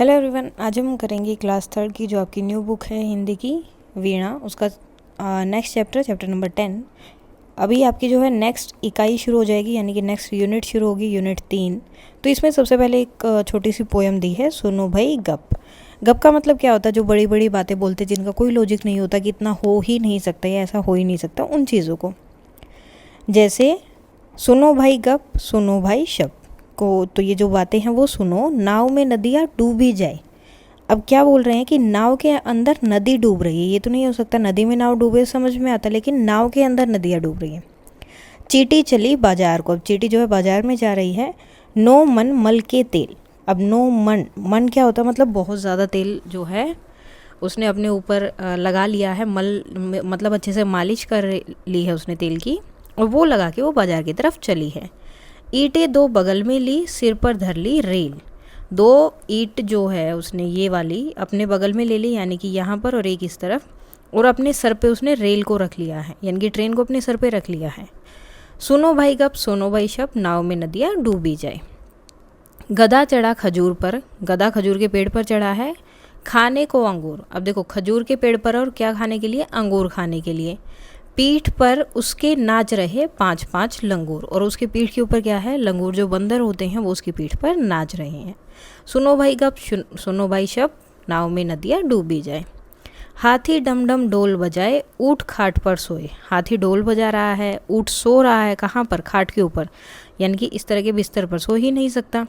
Hello everyone, आज हम करेंगे क्लास थर्ड की जो आपकी न्यू बुक है हिंदी की वीणा, उसका नेक्स्ट चैप्टर नंबर 10। अभी आपकी जो है नेक्स्ट इकाई शुरू हो जाएगी, यानी कि नेक्स्ट यूनिट शुरू होगी, यूनिट 3। तो इसमें सबसे पहले एक छोटी सी पोएम दी है, सुनो भाई गप। गप का मतलब क्या होता है? जो बड़ी बड़ी बातें बोलते जिनका कोई लॉजिक नहीं होता, कि इतना हो ही नहीं सकता या ऐसा हो ही नहीं सकता, उन चीज़ों को। जैसे सुनो भाई गप, सुनो भाई शप को, तो ये जो बातें हैं वो सुनो। नाव में नदियाँ डूबी जाए। अब क्या बोल रहे हैं कि नाव के अंदर नदी डूब रही है। ये तो नहीं हो सकता, नदी में नाव डूबे समझ में आता, लेकिन नाव के अंदर नदियाँ डूब रही हैं। चींटी चली बाजार को, अब चींटी जो है बाजार में जा रही है। नो मन मल के तेल। अब नो मन, मन क्या होता है? मतलब बहुत ज़्यादा तेल जो है उसने अपने ऊपर लगा लिया है। मतलब अच्छे से मालिश कर ली है उसने तेल की, और वो लगा के वो बाजार की तरफ चली है। ईंटें दो बगल में ली, सिर पर धर ली रेल। दो ईंट जो है उसने ये वाली अपने बगल में ले ली, यानी कि यहाँ पर, और एक इस तरफ, और अपने सर पे उसने रेल को रख लिया है, यानी कि ट्रेन को अपने सर पे रख लिया है। सुनो भाई गप, सुनो भाई शप, नाव में नदियाँ डूबी जाए। गधा चढ़ा खजूर पर, गधा खजूर के पेड़ पर चढ़ा है। खाने को अंगूर, अब देखो खजूर के पेड़ पर, और क्या खाने के लिए? अंगूर खाने के लिए। पीठ पर उसके नाच रहे 5-5 लंगूर, और उसके पीठ के ऊपर क्या है? लंगूर जो बंदर होते हैं वो उसकी पीठ पर नाच रहे हैं। सुनो भाई गप, सुनो भाई शप, नाव में नदियाँ डूबी जाए। हाथी डम डम डोल बजाए, ऊँट खाट पर सोए। हाथी डोल बजा रहा है, ऊँट सो रहा है। कहाँ पर? खाट के ऊपर, यानी कि इस तरह के बिस्तर पर सो ही नहीं सकता।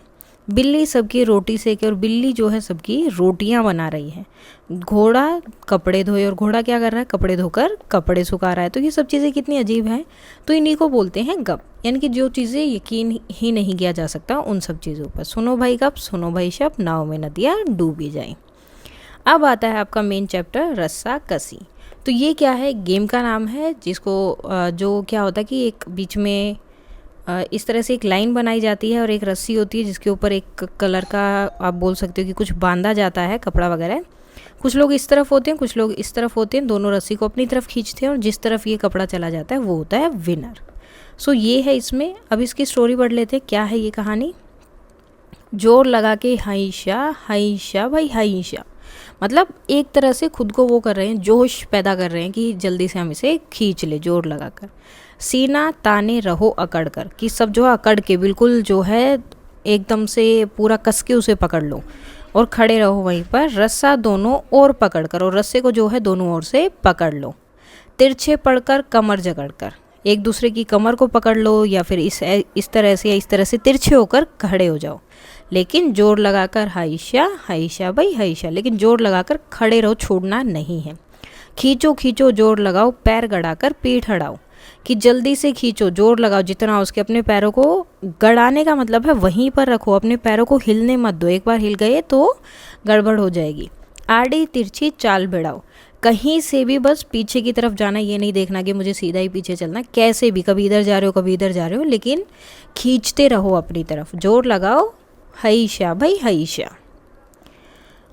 बिल्ली सबकी रोटी सेके, और बिल्ली जो है सबकी रोटियां बना रही है। घोड़ा कपड़े धोए, और घोड़ा क्या कर रहा है? कपड़े धोकर कपड़े सुखा रहा है। तो ये सब चीज़ें कितनी अजीब हैं, तो इन्हीं को बोलते हैं गप, यानी कि जो चीज़ें यकीन ही नहीं किया जा सकता उन सब चीज़ों पर। सुनो भाई गप, सुनो भाई शप, नाव में नदियाँ डूबी जाए। अब आता है आपका मेन चैप्टर, रस्सा कसी। तो ये क्या है? गेम का नाम है, जिसको जो क्या होता है कि एक बीच में इस तरह से एक लाइन बनाई जाती है, और एक रस्सी होती है जिसके ऊपर एक कलर का, आप बोल सकते हो कि कुछ बांधा जाता है, कपड़ा वगैरह। कुछ लोग इस तरफ होते हैं, कुछ लोग इस तरफ होते हैं, दोनों रस्सी को अपनी तरफ खींचते हैं, और जिस तरफ ये कपड़ा चला जाता है वो होता है विनर। सो ये है इसमें। अब इसकी स्टोरी पढ़ लेते हैं, क्या है ये कहानी। जोर लगा के हाइशा हाइशा भाई हाइशा, मतलब एक तरह से खुद को वो कर रहे हैं, जोश पैदा कर रहे हैं कि जल्दी से हम इसे खींच ले, जोर लगाकर। सीना ताने रहो अकड़ कर, कि सब जो है अकड़ के, बिल्कुल जो है एकदम से पूरा कस के उसे पकड़ लो, और खड़े रहो वहीं पर। रस्सा दोनों ओर पकड़ कर, और रस्से को जो है दोनों ओर से पकड़ लो। तिरछे पड़कर कमर जकड़ कर, एक दूसरे की कमर को पकड़ लो, या फिर इस तरह से या इस तरह से तिरछे होकर खड़े हो जाओ, लेकिन जोर लगाकर हाइशा हाइशा भाई हाइशा, लेकिन जोर लगाकर खड़े रहो, छोड़ना नहीं है। खींचो खींचो जोर लगाओ, पैर गड़ाकर पीठ हटाओ, कि जल्दी से खींचो, जोर लगाओ जितना उसके। अपने पैरों को गड़ाने का मतलब है वहीं पर रखो, अपने पैरों को हिलने मत दो, एक बार हिल गए तो गड़बड़ हो जाएगी। आड़ी तिरछी चाल भिड़ाओ, कहीं से भी बस पीछे की तरफ जाना, ये नहीं देखना कि मुझे सीधा ही पीछे चलना, कैसे भी, कभी इधर जा रहे हो कभी इधर जा रहे हो, लेकिन खींचते रहो अपनी तरफ। जोर लगाओ हईशा भाई हईशा।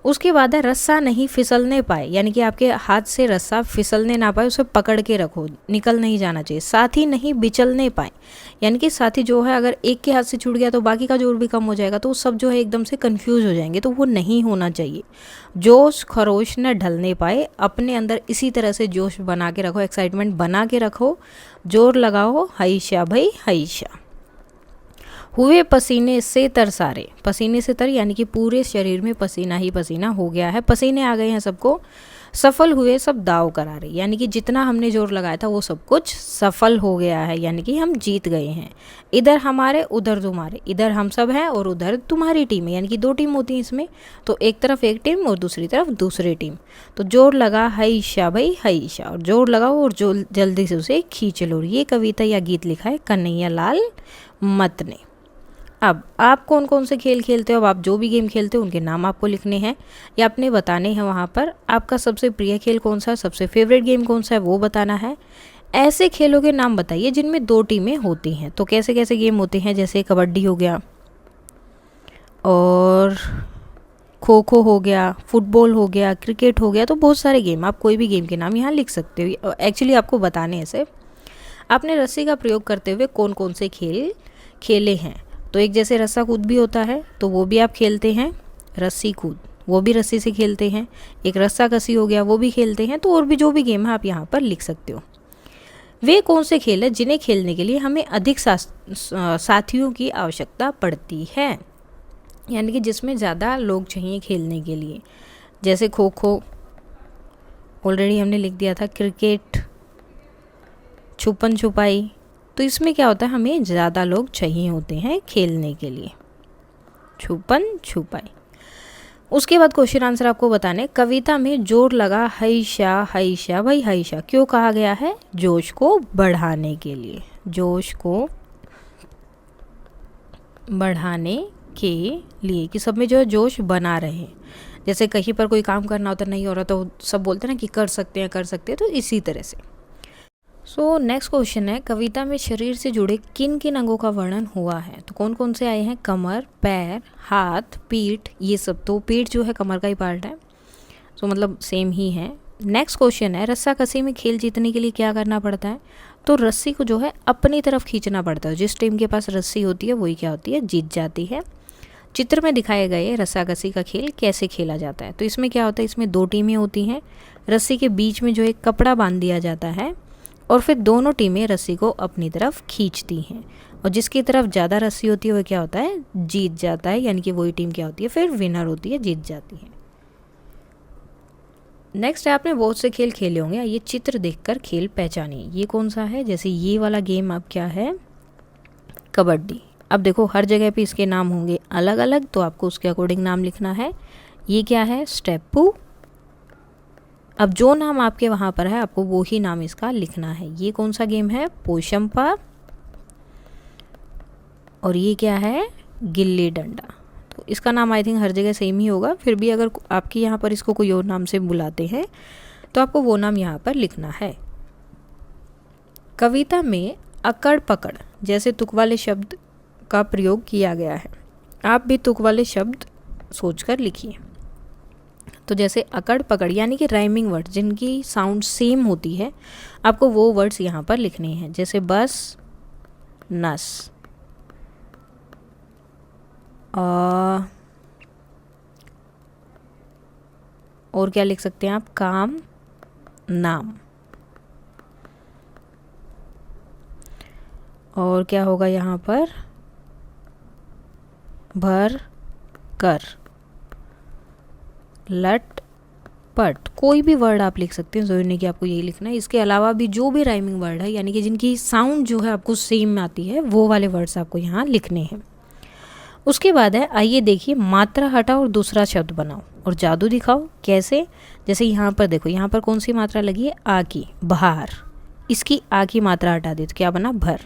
उसके बाद है रस्सा नहीं फिसलने पाए, यानी कि आपके हाथ से रस्सा फिसलने ना पाए, उसे पकड़ के रखो, निकल नहीं जाना चाहिए। साथी नहीं बिचलने पाए, यानी कि साथी जो है अगर एक के हाथ से छूट गया तो बाकी का जोर भी कम हो जाएगा, तो सब जो है एकदम से कंफ्यूज हो जाएंगे, तो वो नहीं होना चाहिए। जोश खरोश न ढलने पाए, अपने अंदर इसी तरह से जोश बना के रखो, एक्साइटमेंट बना के रखो। जोर लगाओ हईशा भाई हईशा। हुए पसीने से तर सारे, पसीने से तर यानी कि पूरे शरीर में पसीना ही पसीना हो गया है, पसीने आ गए हैं सबको। सफल हुए सब दाव करारे, यानी कि जितना हमने जोर लगाया था वो सब कुछ सफल हो गया है, यानी कि हम जीत गए हैं। इधर हमारे उधर तुम्हारे, इधर हम सब हैं और उधर तुम्हारी टीम है, यानी कि 2 टीम होती है इसमें, तो एक तरफ एक टीम और दूसरी तरफ दूसरी टीम। तो जोर लगा हईशा भाई हईशा, और जोर लगाओ और जो जल्दी से उसे खींच लो। ये कविता या गीत लिखा है कन्हैया लाल मत ने। अब आप कौन कौन से खेल खेलते हो, अब आप जो भी गेम खेलते हो उनके नाम आपको लिखने हैं या अपने बताने हैं वहाँ पर। आपका सबसे प्रिय खेल कौन सा है, सबसे फेवरेट गेम कौन सा है, वो बताना है। ऐसे खेलों के नाम बताइए जिनमें 2 टीमें होती हैं। तो कैसे कैसे गेम होते हैं, जैसे कबड्डी हो गया, और खो खो हो गया, फुटबॉल हो गया, क्रिकेट हो गया, तो बहुत सारे गेम, आप कोई भी गेम के नाम यहाँ लिख सकते हो। एक्चुअली आपको बताने हैं सिर्फ। आपने रस्सी का प्रयोग करते हुए कौन कौन से खेल खेले हैं। तो एक जैसे रस्सा कूद भी होता है, तो वो भी आप खेलते हैं, रस्सी कूद। वो भी रस्सी से खेलते हैं। एक रस्सा कसी हो गया, वो भी खेलते हैं। तो और भी जो भी गेम है आप यहाँ पर लिख सकते हो। वे कौन से खेल है जिन्हें खेलने के लिए हमें अधिक साथियों की आवश्यकता पड़ती है, यानी कि जिसमें ज़्यादा लोग चाहिए खेलने के लिए। जैसे खो खो ऑलरेडी हमने लिख दिया था, क्रिकेट, छुपन छुपाई। तो इसमें क्या होता है, हमें ज़्यादा लोग चाहिए होते हैं खेलने के लिए, छुपन छुपाई। उसके बाद क्वेश्चन आंसर आपको बताने। कविता में जोर लगा हईशा हईशा। भाई हईशा क्यों कहा गया है? जोश को बढ़ाने के लिए, जोश को बढ़ाने के लिए कि सब में जो है जोश बना रहे। जैसे कहीं पर कोई काम करना होता नहीं हो रहा तो सब बोलते हैं ना कि कर सकते हैं कर सकते हैं, तो इसी तरह से। सो नेक्स्ट क्वेश्चन है, कविता में शरीर से जुड़े किन किन अंगों का वर्णन हुआ है? तो कौन कौन से आए हैं? कमर, पैर, हाथ, पीठ, ये सब। तो पीठ जो है कमर का ही पार्ट है, तो मतलब सेम ही है। नेक्स्ट क्वेश्चन है, रस्साकसी में खेल जीतने के लिए क्या करना पड़ता है? तो रस्सी को जो है अपनी तरफ खींचना पड़ता है। जिस टीम के पास रस्सी होती है वही क्या होती है? जीत जाती है। चित्र में दिखाए गए रस्साकसी का खेल कैसे खेला जाता है? तो इसमें क्या होता है, इसमें 2 टीमें होती हैं। रस्सी के बीच में जो एक कपड़ा बांध दिया जाता है और फिर दोनों टीमें रस्सी को अपनी तरफ खींचती हैं, और जिसकी तरफ ज़्यादा रस्सी होती है वो क्या होता है? जीत जाता है, यानी कि वही टीम क्या होती है? फिर विनर होती है, जीत जाती है। नेक्स्ट है, आपने बहुत से खेल खेले होंगे, ये चित्र देखकर खेल पहचानिए। ये कौन सा है? जैसे ये वाला गेम अब क्या है? कबड्डी। अब देखो हर जगह पे इसके नाम होंगे अलग अलग, तो आपको उसके अकॉर्डिंग नाम लिखना है। ये क्या है? स्टेपू। अब जो नाम आपके वहाँ पर है आपको वो ही नाम इसका लिखना है। ये कौन सा गेम है? पोशंपा। और ये क्या है? गिल्ली डंडा। तो इसका नाम आई थिंक हर जगह सेम ही होगा, फिर भी अगर आपके यहाँ पर इसको कोई और नाम से बुलाते हैं तो आपको वो नाम यहाँ पर लिखना है। कविता में अकड़ पकड़ जैसे तुक वाले शब्द का प्रयोग किया गया है। आप भी तुक वाले शब्द सोचकर लिखिए। तो जैसे अकड़ पकड़ यानी कि राइमिंग वर्ड जिनकी साउंड सेम होती है, आपको वो वर्ड्स यहाँ पर लिखने हैं। जैसे बस, नस, और क्या लिख सकते हैं आप? काम, नाम। और क्या होगा यहाँ पर? भर कर, लट पट। कोई भी वर्ड आप लिख सकते हैं, ज़रूरी नहीं कि आपको यही लिखना है। इसके अलावा भी जो भी राइमिंग वर्ड है यानी कि जिनकी साउंड जो है आपको सेम आती है, वो वाले वर्ड्स आपको यहाँ लिखने हैं। उसके बाद है, आइए देखिए, मात्रा हटाओ और दूसरा शब्द बनाओ और जादू दिखाओ। कैसे? जैसे यहाँ पर देखो, यहाँ पर कौन सी मात्रा लगी है? आ की, बाहर। इसकी आ की मात्रा हटा दी तो क्या बना? भर।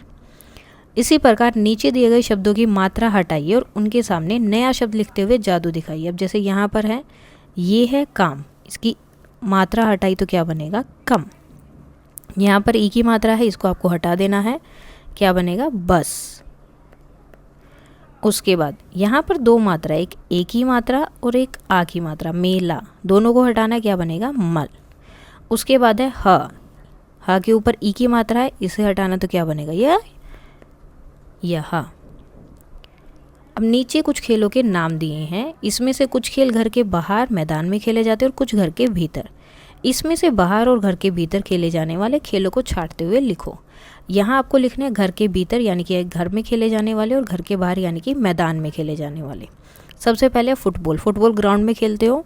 इसी प्रकार नीचे दिए गए शब्दों की मात्रा हटाइए और उनके सामने नया शब्द लिखते हुए जादू दिखाइए। अब जैसे यहाँ पर है, ये है काम, इसकी मात्रा हटाई तो क्या बनेगा? कम। यहाँ पर ई की मात्रा है, इसको आपको हटा देना है, क्या बनेगा? बस। उसके बाद यहाँ पर 2 मात्रा, एक ए की मात्रा और एक आ की मात्रा, मेला, दोनों को हटाना, क्या बनेगा? मल। उसके बाद है ह के ऊपर ई की मात्रा है, इसे हटाना तो क्या बनेगा? यह। अब नीचे कुछ खेलों के नाम दिए हैं। इसमें से कुछ खेल घर के बाहर मैदान में खेले जाते हैं और कुछ घर के भीतर। इसमें से बाहर और घर के भीतर खेले जाने वाले खेलों को छांटते हुए लिखो। यहाँ आपको लिखना है घर के भीतर यानी कि घर में खेले जाने वाले, और घर के बाहर यानी कि मैदान में खेले जाने वाले। सबसे पहले फुटबॉल। फुटबॉल ग्राउंड में खेलते हो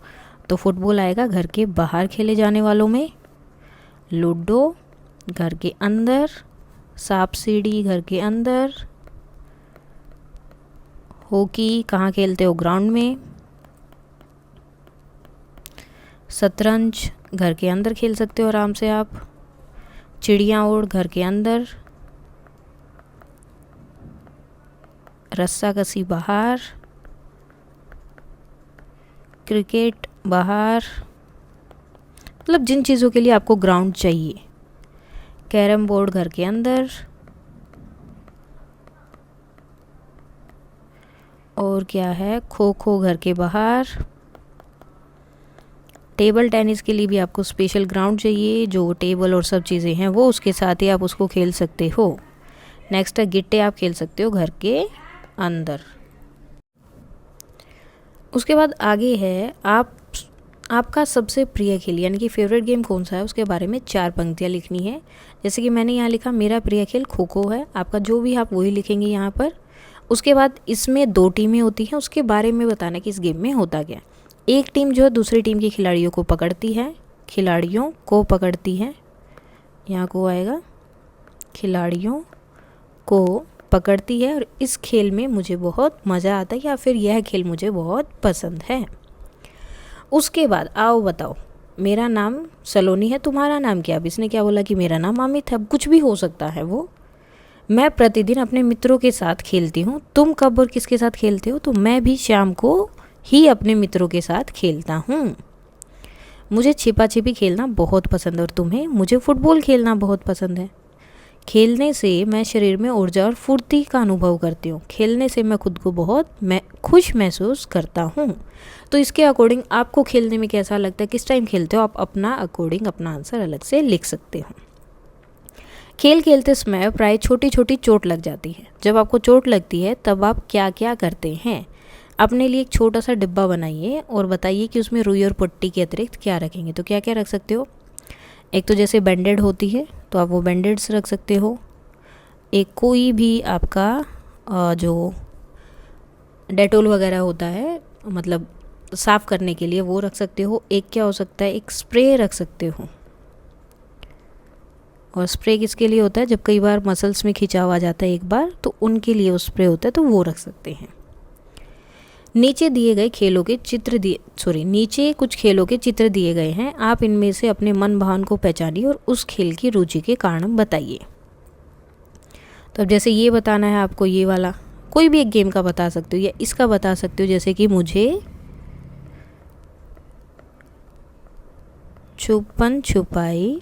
तो फुटबॉल आएगा घर के बाहर खेले जाने वालों में। लूडो घर के अंदर, सांप सीढ़ी घर के अंदर। हॉकी कहाँ खेलते हो? ग्राउंड में। शतरंज घर के अंदर खेल सकते हो आराम से आप। चिड़िया उड़ घर के अंदर। रस्साकसी बाहर। क्रिकेट बाहर, मतलब जिन चीज़ों के लिए आपको ग्राउंड चाहिए। कैरम बोर्ड घर के अंदर। और क्या है? खो खो घर के बाहर। टेबल टेनिस के लिए भी आपको स्पेशल ग्राउंड चाहिए, जो टेबल और सब चीज़ें हैं वो उसके साथ ही आप उसको खेल सकते हो। नेक्स्ट है गिट्टे, आप खेल सकते हो घर के अंदर। उसके बाद आगे है आपका सबसे प्रिय खेल यानी कि फेवरेट गेम कौन सा है, उसके बारे में 4 पंक्तियाँ लिखनी है। जैसे कि मैंने यहाँ लिखा मेरा प्रिय खेल खो खो है, आपका जो भी आप वही लिखेंगे यहाँ पर। उसके बाद इसमें 2 टीमें होती हैं, उसके बारे में बताना कि इस गेम में होता क्या। एक टीम जो है दूसरी टीम के खिलाड़ियों को पकड़ती है, यहाँ को आएगा, खिलाड़ियों को पकड़ती है। और इस खेल में मुझे बहुत मज़ा आता है या फिर यह खेल मुझे बहुत पसंद है। उसके बाद आओ बताओ, मेरा नाम सलोनी है, तुम्हारा नाम क्या। अब इसने क्या बोला कि मेरा नाम अमित है, अब कुछ भी हो सकता है वो। मैं प्रतिदिन अपने मित्रों के साथ खेलती हूँ, तुम कब और किसके साथ खेलते हो, तो मैं भी शाम को ही अपने मित्रों के साथ खेलता हूँ। मुझे छिपा छिपी खेलना बहुत पसंद है और तुम्हें, मुझे फुटबॉल खेलना बहुत पसंद है। खेलने से मैं शरीर में ऊर्जा और फुर्ती का अनुभव करती हूँ। खेलने से मैं खुद को बहुत खुश महसूस करता हूँ। तो इसके अकॉर्डिंग आपको खेलने में कैसा लगता है, किस टाइम खेलते हो, आप अपना अकॉर्डिंग अपना आंसर अलग से लिख सकते हो। खेल खेलते समय प्राय छोटी छोटी चोट लग जाती है। जब आपको चोट लगती है तब आप क्या क्या करते हैं। अपने लिए एक छोटा सा डिब्बा बनाइए और बताइए कि उसमें रुई और पट्टी के अतिरिक्त क्या रखेंगे। तो क्या क्या रख सकते हो, एक तो जैसे बैंडेड होती है तो आप वो बैंडेड्स रख सकते हो। एक कोई भी आपका जो डेटोल वगैरह होता है मतलब साफ़ करने के लिए, वो रख सकते हो। एक क्या हो सकता है, एक स्प्रे रख सकते हो। और स्प्रे किसके लिए होता है, जब कई बार मसल्स में खिंचाव आ जाता है एक बार, तो उनके लिए वो स्प्रे होता है, तो वो रख सकते हैं। नीचे कुछ खेलों के चित्र दिए गए हैं। आप इनमें से अपने मन भावन को पहचानिए और उस खेल की रुचि के कारण बताइए। तो अब जैसे ये बताना है आपको, ये वाला कोई भी एक गेम का बता सकते हो या इसका बता सकते हो। जैसे कि मुझे छुपन छुपाई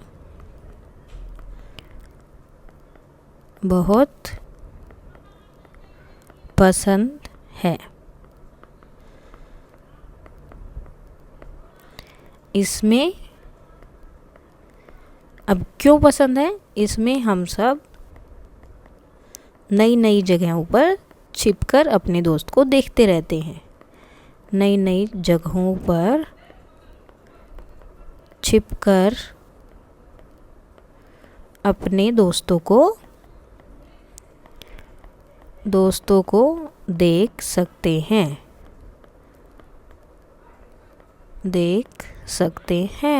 बहुत पसंद है। इसमें अब क्यों पसंद है, इसमें हम सब नई नई जगहों पर छिपकर अपने दोस्त को देखते रहते हैं। नई नई जगहों पर छिपकर अपने दोस्तों को देख सकते हैं।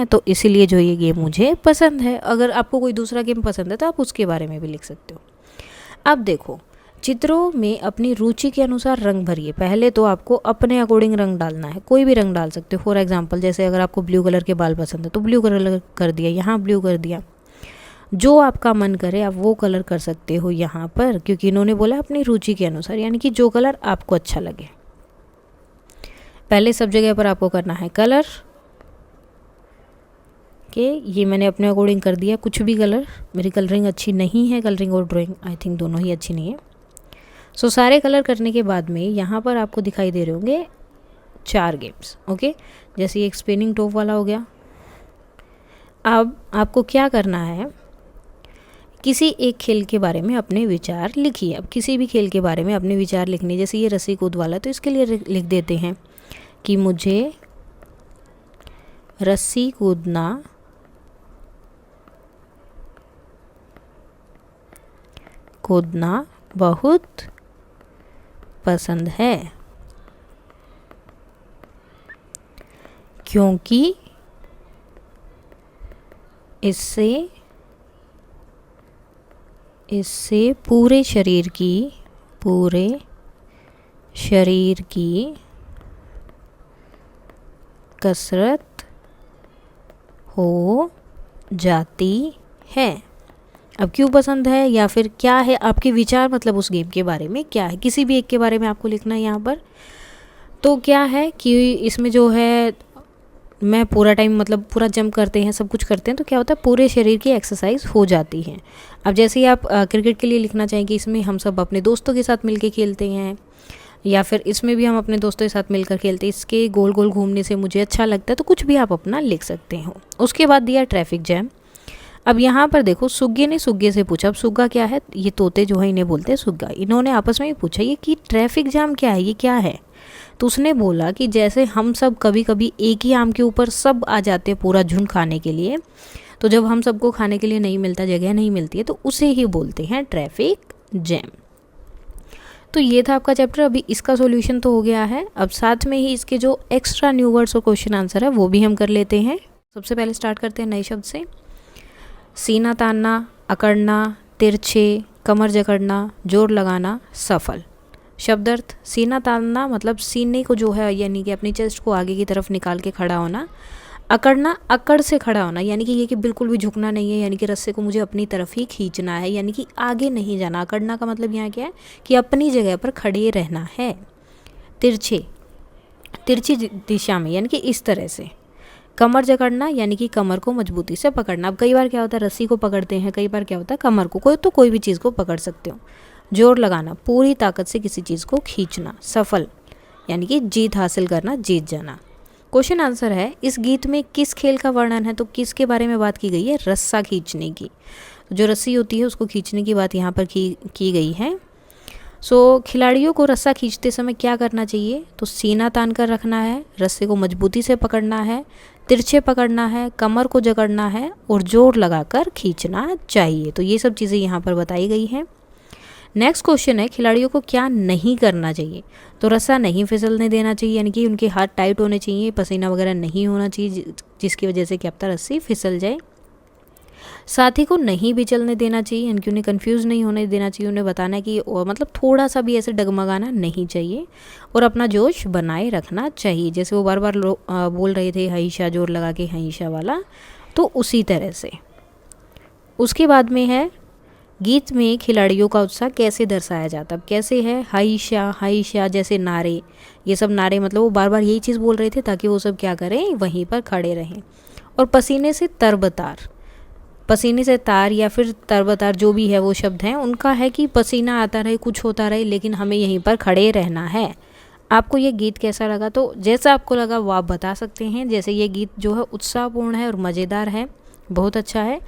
तो इसीलिए जो ये गेम मुझे पसंद है। अगर आपको कोई दूसरा गेम पसंद है तो आप उसके बारे में भी लिख सकते हो। अब देखो, चित्रों में अपनी रुचि के अनुसार रंग भरिए। पहले तो आपको अपने अकॉर्डिंग रंग डालना है, कोई भी रंग डाल सकते हो। फॉर एग्जांपल जैसे अगर आपको ब्लू कलर के बाल पसंद है तो ब्लू कलर कर दिया, यहाँ ब्लू कर दिया। जो आपका मन करे आप वो कलर कर सकते हो यहाँ पर, क्योंकि इन्होंने बोला अपनी रुचि के अनुसार, यानी कि जो कलर आपको अच्छा लगे। पहले सब जगह पर आपको करना है कलर के, ये मैंने अपने अकॉर्डिंग कर दिया कुछ भी कलर। मेरी कलरिंग अच्छी नहीं है, कलरिंग और ड्राइंग आई थिंक दोनों ही अच्छी नहीं है। सो सारे कलर करने के बाद में यहाँ पर आपको दिखाई दे रहे होंगे 4 गेम्स। ओके, जैसे एक स्पिनिंग टॉप वाला हो गया। अब आपको क्या करना है, किसी एक खेल के बारे में अपने विचार लिखिए। अब किसी भी खेल के बारे में अपने विचार लिखने, जैसे ये रस्सी कूद वाला, तो इसके लिए लिख देते हैं कि मुझे रस्सी कूदना बहुत पसंद है, क्योंकि इससे पूरे शरीर की कसरत हो जाती है। अब क्यों पसंद है या फिर क्या है आपके विचार, मतलब उस गेम के बारे में क्या है, किसी भी एक के बारे में आपको लिखना है यहाँ पर। तो क्या है कि इसमें जो है मैं पूरा टाइम मतलब पूरा जंप करते हैं, सब कुछ करते हैं, तो क्या होता है पूरे शरीर की एक्सरसाइज हो जाती है। अब जैसे ही आप क्रिकेट के लिए लिखना चाहेंगे, इसमें हम सब अपने दोस्तों के साथ मिलके खेलते हैं, या फिर इसमें भी हम अपने दोस्तों के साथ मिलकर खेलते हैं, इसके गोल गोल घूमने से मुझे अच्छा लगता है, तो कुछ भी आप अपना लिख सकते हो। उसके बाद दिया ट्रैफिक जैम। अब यहाँ पर देखो, सुग्गे ने सुग्गे से पूछा। अब सुग्गा क्या है, ये तोते जो है इन्हें बोलते हैं सुग्गा। इन्होंने आपस में ही पूछा ये कि ट्रैफिक जाम क्या है, ये क्या है। तो उसने बोला कि जैसे हम सब कभी कभी एक ही आम के ऊपर सब आ जाते हैं पूरा झुंड खाने के लिए, तो जब हम सबको खाने के लिए नहीं मिलता, जगह नहीं मिलती है, तो उसे ही बोलते हैं ट्रैफिक जैम। तो ये था आपका चैप्टर। अभी इसका सॉल्यूशन तो हो गया है, अब साथ में ही इसके जो एक्स्ट्रा न्यू वर्ड्स और क्वेश्चन आंसर है वो भी हम कर लेते हैं। सबसे पहले स्टार्ट करते हैं नए शब्द से। सीना तानना, अकड़ना, तिरछे, कमर जकड़ना, जोर लगाना, सफल। शब्दार्थ, सीना तानना मतलब सीने को जो है यानी कि अपनी चेस्ट को आगे की तरफ निकाल के खड़ा होना। अकड़ना, अकड़ से खड़ा होना यानी कि ये कि बिल्कुल भी झुकना नहीं है, यानी कि रस्से को मुझे अपनी तरफ ही खींचना है, यानी कि आगे नहीं जाना। अकड़ना का मतलब यहाँ क्या है कि अपनी जगह पर खड़े रहना है। तिरछे, तिरछी दिशा में यानी कि इस तरह से। कमर जकड़ना यानी कि कमर को मजबूती से पकड़ना। अब कई बार क्या होता है रस्सी को पकड़ते हैं, कई बार क्या होता है कमर को, कोई भी चीज़ को पकड़ सकते हो। जोर लगाना, पूरी ताकत से किसी चीज़ को खींचना। सफल यानी कि जीत हासिल करना, जीत जाना। क्वेश्चन आंसर है, इस गीत में किस खेल का वर्णन है? तो किसके बारे में बात की गई है? रस्सा खींचने की। जो रस्सी होती है उसको खींचने की बात यहाँ पर की गई है। खिलाड़ियों को रस्सा खींचते समय क्या करना चाहिए? तो सीना तान कर रखना है, रस्से को मजबूती से पकड़ना है, तिरछे पकड़ना है, कमर को जकड़ना है और जोर लगाकर खींचना चाहिए। तो ये सब चीज़ें यहाँ पर बताई गई हैं। नेक्स्ट क्वेश्चन है, खिलाड़ियों को क्या नहीं करना चाहिए? तो रस्सा नहीं फिसलने देना चाहिए, यानी कि उनके हाथ टाइट होने चाहिए, पसीना वगैरह नहीं होना चाहिए जिसकी वजह से क्या पता रस्सी फिसल जाए। साथी को नहीं भी चलने देना चाहिए, यानी कि उन्हें कंफ्यूज नहीं होने देना चाहिए, उन्हें बताना कि मतलब थोड़ा सा भी ऐसे डगमगाना नहीं चाहिए और अपना जोश बनाए रखना चाहिए। जैसे वो बार बार बोल रहे थे हईशा, जोर लगा के हईशा वाला, तो उसी तरह से। उसके बाद में है, गीत में खिलाड़ियों का उत्साह कैसे दर्शाया जाता है? कैसे है? हईशा हईशा जैसे नारे, ये सब नारे मतलब वो बार बार यही चीज़ बोल रहे थे ताकि वो सब क्या करें, वहीं पर खड़े रहें। और पसीने से तरबतार, पसीने से तार या फिर तरबतार जो भी है वो शब्द हैं, उनका है कि पसीना आता रहे, कुछ होता रहे, लेकिन हमें यहीं पर खड़े रहना है। आपको ये गीत कैसा लगा? तो जैसा आपको लगा वो आप बता सकते हैं। जैसे ये गीत जो है उत्साहपूर्ण है और मज़ेदार है, बहुत अच्छा है।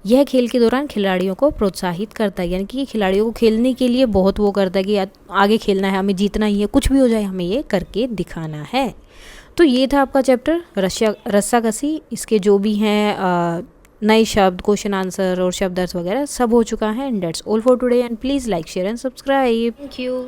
यह खेल के दौरान खिलाड़ियों को प्रोत्साहित करता है, यानी कि खिलाड़ियों को खेलने के लिए बहुत वो करता है कि आगे खेलना है, हमें जीतना ही है, कुछ भी हो जाए हमें ये करके दिखाना है। तो ये था आपका चैप्टर रस्साकसी। इसके जो भी हैं नए शब्द, क्वेश्चन आंसर और शब्दार्थ वगैरह सब हो चुका है। And that's all for today and please like share and subscribe. Thank you.